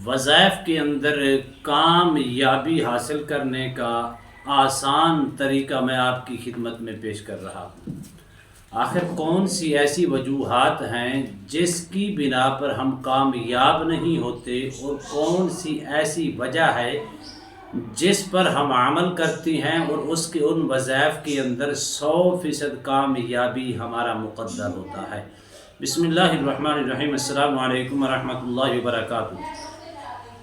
وظائف کے اندر کامیابی حاصل کرنے کا آسان طریقہ میں آپ کی خدمت میں پیش کر رہا ہوں۔ آخر کون سی ایسی وجوہات ہیں جس کی بنا پر ہم کامیاب نہیں ہوتے، اور کون سی ایسی وجہ ہے جس پر ہم عمل کرتے ہیں اور اس کے ان وظائف کے اندر 100% کامیابی ہمارا مقدر ہوتا ہے۔ بسم اللہ الرحمن الرحیم۔ السلام علیکم ورحمۃ اللہ وبرکاتہ۔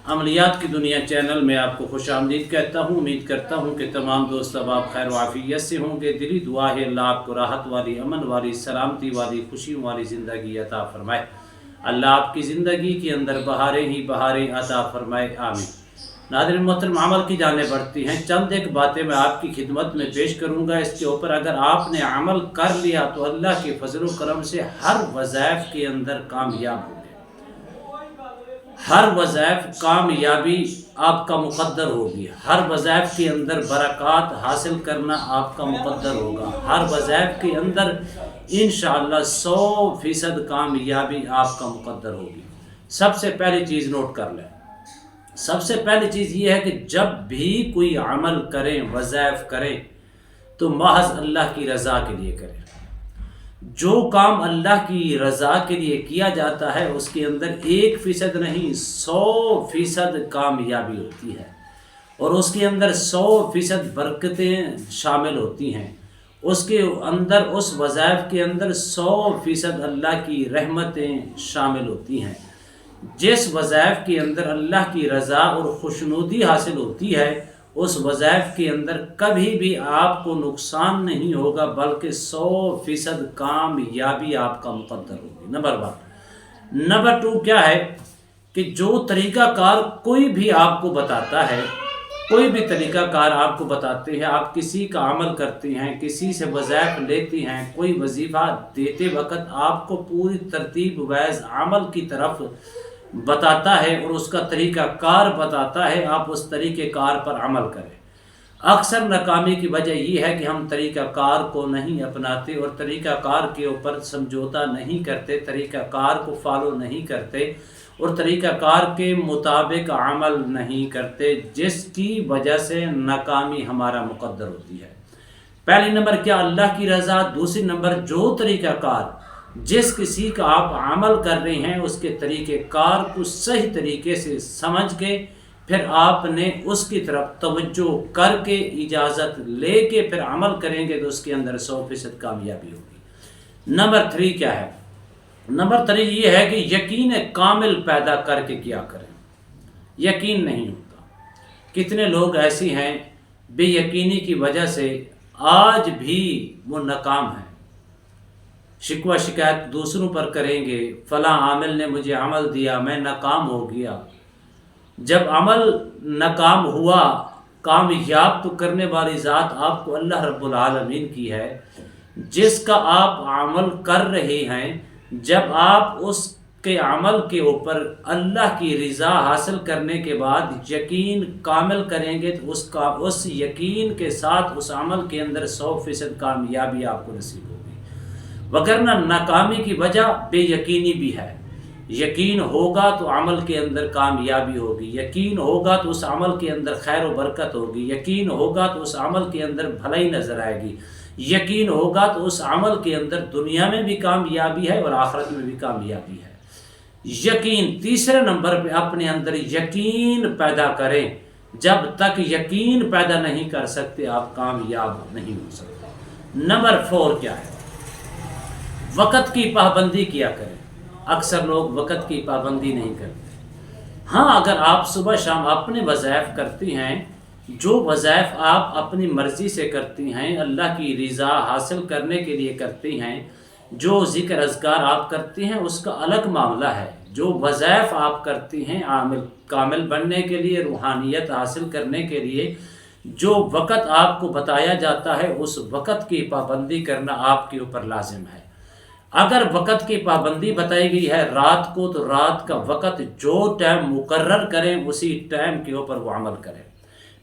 عملیات کی دنیا چینل میں آپ کو خوش آمدید کہتا ہوں۔ امید کرتا ہوں کہ تمام دوست اب آپ خیر و عافیت سے ہوں گے۔ دلی دعا ہے اللہ آپ کو راحت والی، امن والی، سلامتی والی، خوشی والی زندگی عطا فرمائے۔ اللہ آپ کی زندگی کے اندر بہاریں ہی بہاریں عطا فرمائے، آمین۔ ناظرین محترم، عمل کی جانب بڑھتی ہیں۔ چند ایک باتیں میں آپ کی خدمت میں پیش کروں گا۔ اس کے اوپر اگر آپ نے عمل کر لیا تو اللہ کے فضل و کرم سے ہر وظائف کے اندر کامیاب ہوں گے۔ ہر وظائف کامیابی آپ کا مقدر ہوگی۔ ہر وظائف کے اندر برکات حاصل کرنا آپ کا مقدر ہوگا۔ ہر وظائف کے اندر انشاءاللہ 100% کامیابی آپ کا مقدر ہوگی۔ سب سے پہلی چیز نوٹ کر لیں۔ سب سے پہلی چیز یہ ہے کہ جب بھی کوئی عمل کریں، وظائف کریں، تو محض اللہ کی رضا کے لیے کریں۔ جو کام اللہ کی رضا کے لیے کیا جاتا ہے اس کے اندر 1% نہیں 100% کامیابی ہوتی ہے، اور اس کے اندر 100% برکتیں شامل ہوتی ہیں۔ اس کے اندر، اس وظائف کے اندر 100% اللہ کی رحمتیں شامل ہوتی ہیں۔ جس وظائف کے اندر اللہ کی رضا اور خوشنودی حاصل ہوتی ہے اس وظائف کے اندر کبھی بھی آپ کو نقصان نہیں ہوگا، بلکہ 100% کامیابی آپ کا مقدر ہوگی۔ نمبر 1۔ نمبر 2 کیا ہے کہ جو طریقہ کار کوئی بھی آپ کو بتاتا ہے، کوئی بھی طریقہ کار آپ کو بتاتے ہیں، آپ کسی کا عمل کرتے ہیں، کسی سے وظائف لیتے ہیں، کوئی وظیفہ دیتے وقت آپ کو پوری ترتیب ویز عمل کی طرف بتاتا ہے اور اس کا طریقہ کار بتاتا ہے، آپ اس طریقہ کار پر عمل کریں۔ اکثر ناکامی کی وجہ یہ ہے کہ ہم طریقہ کار کو نہیں اپناتے اور طریقہ کار کے اوپر سمجھوتا نہیں کرتے، طریقہ کار کو فالو نہیں کرتے اور طریقہ کار کے مطابق عمل نہیں کرتے، جس کی وجہ سے ناکامی ہمارا مقدر ہوتی ہے۔ پہلی نمبر کیا؟ اللہ کی رضا۔ دوسری نمبر جو طریقہ کار جس کسی کا آپ عمل کر رہے ہیں اس کے طریقہ کار کو صحیح طریقے سے سمجھ کے پھر آپ نے اس کی طرف توجہ کر کے اجازت لے کے پھر عمل کریں گے تو اس کے اندر 100% کامیابی ہوگی۔ نمبر 3 کیا ہے؟ نمبر 3 یہ ہے کہ یقین کامل پیدا کر کے کیا کریں۔ یقین نہیں ہوتا۔ کتنے لوگ ایسی ہیں بے یقینی کی وجہ سے آج بھی وہ ناکام ہیں، شکوہ شکایت دوسروں پر کریں گے، فلاں عامل نے مجھے عمل دیا، میں ناکام ہو گیا۔ جب عمل ناکام ہوا، کامیاب تو کرنے والی ذات آپ کو اللہ رب العالمین کی ہے، جس کا آپ عمل کر رہے ہیں۔ جب آپ اس کے عمل کے اوپر اللہ کی رضا حاصل کرنے کے بعد یقین کامل کریں گے تو اس یقین کے ساتھ اس عمل کے اندر 100% کامیابی آپ کو نصیب ہوگی۔ وگرنہ ناکامی کی وجہ بے یقینی بھی ہے۔ یقین ہوگا تو عمل کے اندر کامیابی ہوگی، یقین ہوگا تو اس عمل کے اندر خیر و برکت ہوگی، یقین ہوگا تو اس عمل کے اندر بھلائی نظر آئے گی، یقین ہوگا تو اس عمل کے اندر دنیا میں بھی کامیابی ہے اور آخرت میں بھی کامیابی ہے۔ یقین۔ تیسرے نمبر پہ اپنے اندر یقین پیدا کریں۔ جب تک یقین پیدا نہیں کر سکتے آپ کامیاب نہیں ہو سکتے۔ نمبر 4 کیا ہے؟ وقت کی پابندی کیا کریں۔ اکثر لوگ وقت کی پابندی نہیں کرتے۔ ہاں، اگر آپ صبح شام اپنے وظائف کرتے ہیں، جو وظائف آپ اپنی مرضی سے کرتے ہیں، اللہ کی رضا حاصل کرنے کے لیے کرتے ہیں، جو ذکر اذکار آپ کرتے ہیں اس کا الگ معاملہ ہے۔ جو وظائف آپ کرتے ہیں عامل کامل بننے کے لیے، روحانیت حاصل کرنے کے لیے، جو وقت آپ کو بتایا جاتا ہے اس وقت کی پابندی کرنا آپ کے اوپر لازم ہے۔ اگر وقت کی پابندی بتائی گئی ہے رات کو، تو رات کا وقت جو ٹائم مقرر کریں اسی ٹائم کے اوپر وہ عمل کریں،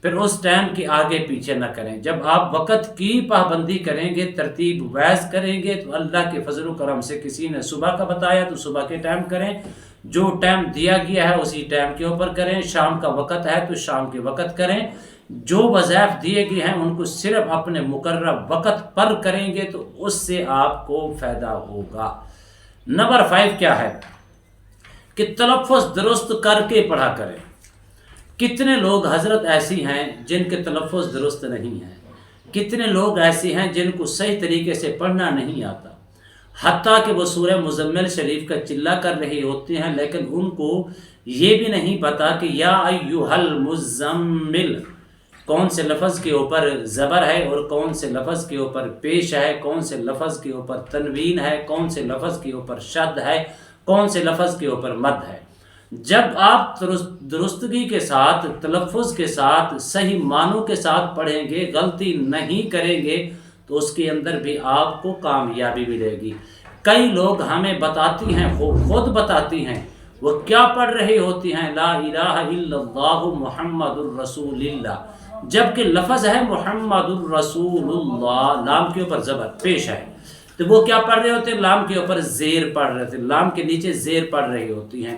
پھر اس ٹائم کے آگے پیچھے نہ کریں۔ جب آپ وقت کی پابندی کریں گے، ترتیب ویز کریں گے، تو اللہ کے فضل و کرم سے کسی نے صبح کا بتایا تو صبح کے ٹائم کریں، جو ٹائم دیا گیا ہے اسی ٹائم کے اوپر کریں، شام کا وقت ہے تو شام کے وقت کریں، جو وظائف دیے گئے ہیں ان کو صرف اپنے مقررہ وقت پر کریں گے تو اس سے آپ کو فائدہ ہوگا۔ نمبر 5 کیا ہے کہ تلفظ درست کر کے پڑھا کریں۔ کتنے لوگ حضرت ایسی ہیں جن کے تلفظ درست نہیں ہیں، کتنے لوگ ایسے ہیں جن کو صحیح طریقے سے پڑھنا نہیں آتا، حتیٰ کہ وہ سورہ مزمل شریف کا چلہ کر رہے ہوتے ہیں لیکن ان کو یہ بھی نہیں پتا کہ یا ایھا المزمل کون سے لفظ کے اوپر زبر ہے اور کون سے لفظ کے اوپر پیش ہے، کون سے لفظ کے اوپر تنوین ہے، کون سے لفظ کے اوپر شد ہے، کون سے لفظ کے اوپر مد ہے۔ جب آپ درستگی کے ساتھ، تلفظ کے ساتھ، صحیح معنوں کے ساتھ پڑھیں گے، غلطی نہیں کریں گے تو اس کے اندر بھی آپ کو کامیابی ملے گی۔ کئی لوگ ہمیں بتاتی ہیں، خود بتاتی ہیں، وہ کیا پڑھ رہی ہوتی ہیں، لا الہ الا اللہ محمد الرسول اللہ، جبکہ لفظ ہے محمد الرسول اللہ، لام کے اوپر زبر پیش ہے، تو وہ کیا پڑھ رہے ہوتے ہیں، لام کے اوپر زیر پڑھ رہے ہوتے ہیں، لام کے نیچے زیر پڑھ رہی ہوتی ہیں۔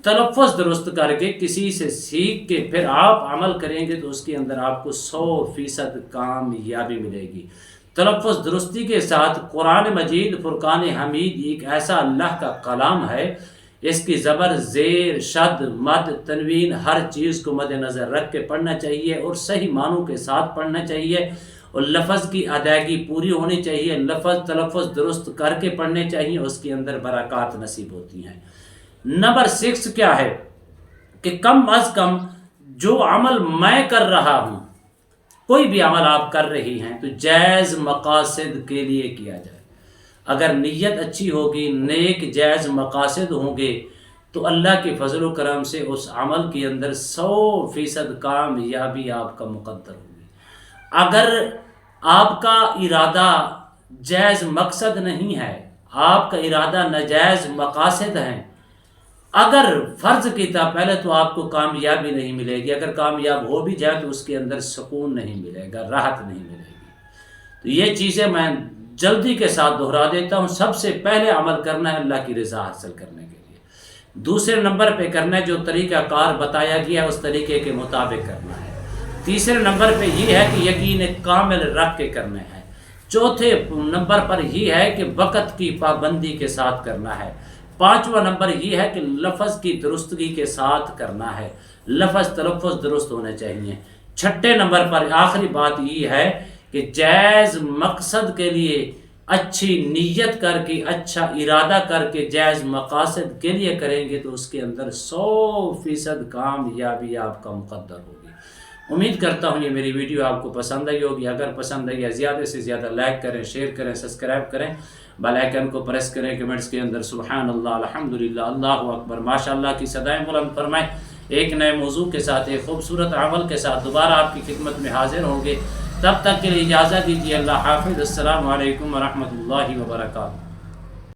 تلفظ درست کر کے کسی سے سیکھ کے پھر آپ عمل کریں گے تو اس کے اندر آپ کو 100% کامیابی ملے گی۔ تلفظ درستی کے ساتھ قرآن مجید فرقان حمید ایک ایسا اللہ کا کلام ہے، اس کی زبر، زیر، شد، مد، تنوین ہر چیز کو مد نظر رکھ کے پڑھنا چاہیے اور صحیح معنوں کے ساتھ پڑھنا چاہیے اور لفظ کی ادائیگی پوری ہونی چاہیے، تلفظ درست کر کے پڑھنے چاہیے، اس کے اندر برکات نصیب ہوتی ہیں۔ نمبر 6 کیا ہے کہ کم از کم جو عمل میں کر رہا ہوں، کوئی بھی عمل آپ کر رہی ہیں تو جائز مقاصد کے لیے کیا جائے۔ اگر نیت اچھی ہوگی، نیک جائز مقاصد ہوں گے تو اللہ کے فضل و کرم سے اس عمل کے اندر 100% کامیابی آپ کا مقدر ہوگی۔ اگر آپ کا ارادہ جائز مقصد نہیں ہے، آپ کا ارادہ ناجائز مقاصد ہیں، اگر فرض کیا پہلے تو آپ کو کامیابی نہیں ملے گی، اگر کامیاب ہو بھی جائے تو اس کے اندر سکون نہیں ملے گا، راحت نہیں ملے گی۔ تو یہ چیزیں میں جلدی کے ساتھ دہرا دیتا ہوں۔ سب سے پہلے عمل کرنا ہے اللہ کی رضا حاصل کرنے کے لیے، دوسرے نمبر پہ کرنا ہے جو طریقہ کار بتایا گیا ہے اس طریقے کے مطابق کرنا ہے، تیسرے نمبر پہ یہ ہے کہ یقین کامل رکھ کے کرنا ہے، چوتھے نمبر پر یہ ہے کہ وقت کی پابندی کے ساتھ کرنا ہے، پانچواں نمبر یہ ہے کہ لفظ کی درستگی کے ساتھ کرنا ہے، تلفظ درست ہونے چاہیے، چھٹے نمبر پر آخری بات یہ ہے کہ جائز مقصد کے لیے اچھی نیت کر کے، اچھا ارادہ کر کے جائز مقاصد کے لیے کریں گے تو اس کے اندر 100% کامیابی آپ کا مقدر ہوگی۔ امید کرتا ہوں یہ میری ویڈیو آپ کو پسند آئی ہوگی، اگر پسند آئی ہے زیادہ سے زیادہ لائک کریں، شیئر کریں، سبسکرائب کریں، بیل آئیکن کو پریس کریں، کمنٹس کے اندر سبحان اللہ، الحمدللہ، اللہ اکبر، ماشاءاللہ کی صدائیں بلند فرمائیں۔ ایک نئے موضوع کے ساتھ، ایک خوبصورت عمل کے ساتھ دوبارہ آپ کی خدمت میں حاضر ہوں گے، تب تک کے لیے اجازت دیجیے، اللہ حافظ، السلام علیکم ورحمۃ اللہ وبرکاتہ۔